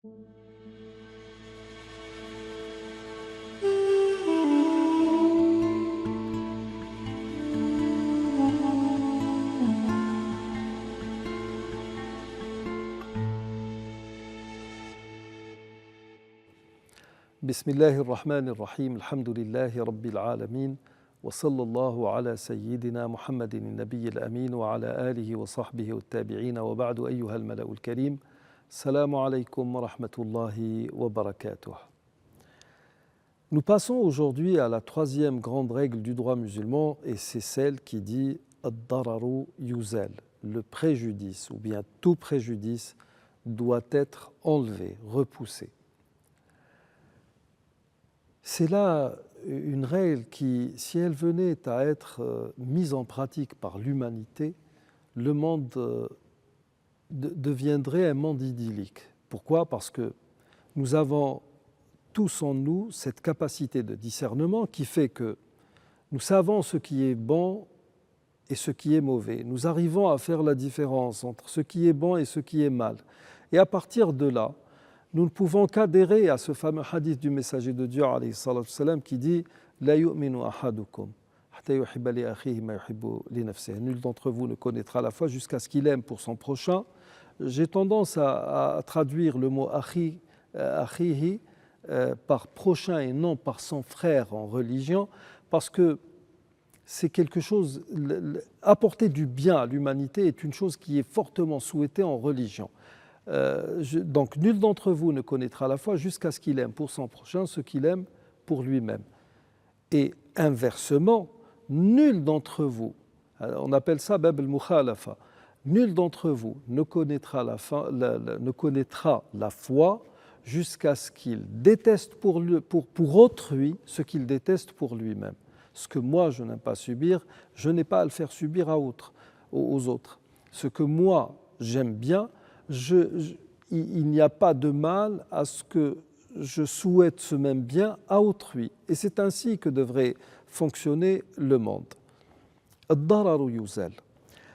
بسم الله الرحمن الرحيم الحمد لله رب العالمين وصلى الله على سيدنا محمد النبي الأمين وعلى آله وصحبه والتابعين وبعد أيها الملأ الكريم السلام عليكم ورحمة الله وبركاته. Nous passons aujourd'hui à la troisième grande règle du droit musulman et c'est celle qui dit ad-dararu yuzal, le préjudice ou bien tout préjudice doit être enlevé, repoussé. C'est là une règle qui, si elle venait à être mise en pratique par l'humanité, le monde deviendrait un monde idyllique. Pourquoi ? Parce que nous avons tous en nous cette capacité de discernement qui fait que nous savons ce qui est bon et ce qui est mauvais. Nous arrivons à faire la différence entre ce qui est bon et ce qui est mal. Et à partir de là, nous ne pouvons qu'adhérer à ce fameux hadith du messager de Dieu alayhi salatu wassalam, qui dit « La yu'minu ahadukum hatta yuhibba li akhihi ma yuhibbu li nafsihi » Nul d'entre vous ne connaîtra la foi jusqu'à ce qu'il aime pour son prochain. J'ai tendance à traduire le mot akhihi par prochain et non par son frère en religion, parce que c'est quelque chose, apporter du bien à l'humanité est une chose qui est fortement souhaitée en religion. Donc nul d'entre vous ne connaîtra la foi jusqu'à ce qu'il aime pour son prochain ce qu'il aime pour lui-même. Et inversement, nul d'entre vous, on appelle ça bab al-mukhalafa, nul d'entre vous ne connaîtra la foi jusqu'à ce qu'il déteste pour autrui ce qu'il déteste pour lui-même. Ce que moi je n'aime pas subir, je n'ai pas à le faire subir aux autres. Ce que moi j'aime bien, il n'y a pas de mal à ce que je souhaite ce même bien à autrui. Et c'est ainsi que devrait fonctionner le monde. Ad-dararu yuzal.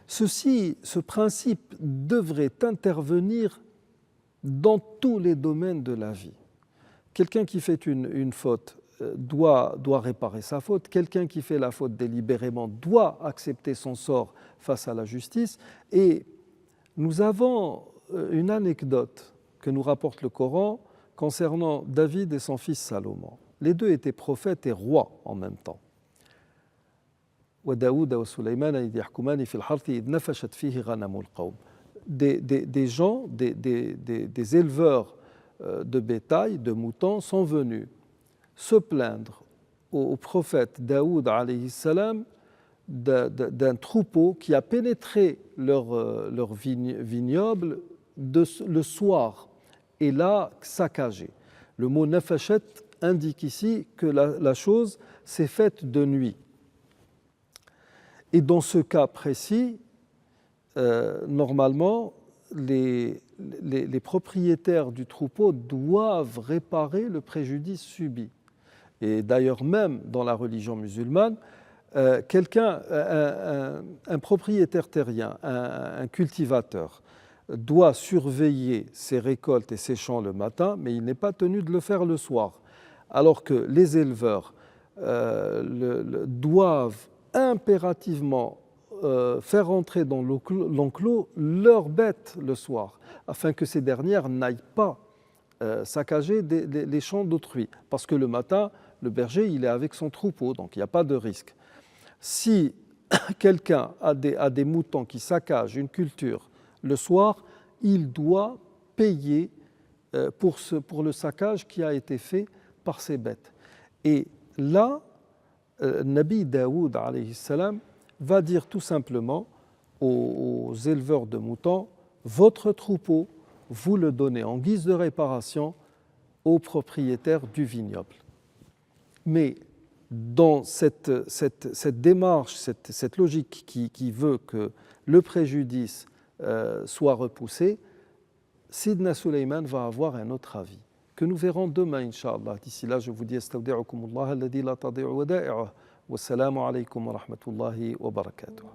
Ce principe devrait intervenir dans tous les domaines de la vie. Quelqu'un qui fait une faute doit réparer sa faute. Quelqu'un qui fait la faute délibérément doit accepter son sort face à la justice. Et nous avons une anecdote que nous rapporte le Coran concernant David et son fils Salomon. Les deux étaient prophètes et rois en même temps. Des gens, des éleveurs de bétail, de moutons, sont venus se plaindre au prophète Daoud alayhi salam d'un troupeau qui a pénétré leur vignoble le soir et l'a saccagé. Le mot nafashat indique ici que la chose s'est faite de nuit. Et dans ce cas précis, normalement, les propriétaires du troupeau doivent réparer le préjudice subi. Et d'ailleurs, même dans la religion musulmane, un propriétaire terrien, un cultivateur, doit surveiller ses récoltes et ses champs le matin, mais il n'est pas tenu de le faire le soir. Alors que les éleveurs doivent impérativement faire entrer dans l'enclos leurs bêtes le soir, afin que ces dernières n'aillent pas saccager les champs d'autrui. Parce que le matin, le berger, il est avec son troupeau, donc il n'y a pas de risque. Si quelqu'un a des moutons qui saccagent une culture le soir, il doit payer pour le saccage qui a été fait par ces bêtes. Et là, Nabi Daoud alayhi salam va dire tout simplement aux éleveurs de moutons, votre troupeau, vous le donnez en guise de réparation aux propriétaires du vignoble. Mais dans cette démarche, cette logique qui veut que le préjudice soit repoussé, Sidna Suleyman va avoir un autre avis, que nous verrons demain, Inch'Allah. D'ici là, je vous dis Astawdi'ukumullah alladhi la tadi'u wada'i'uh. Wassalamu alaykum wa rahmatullahi wa barakatuh.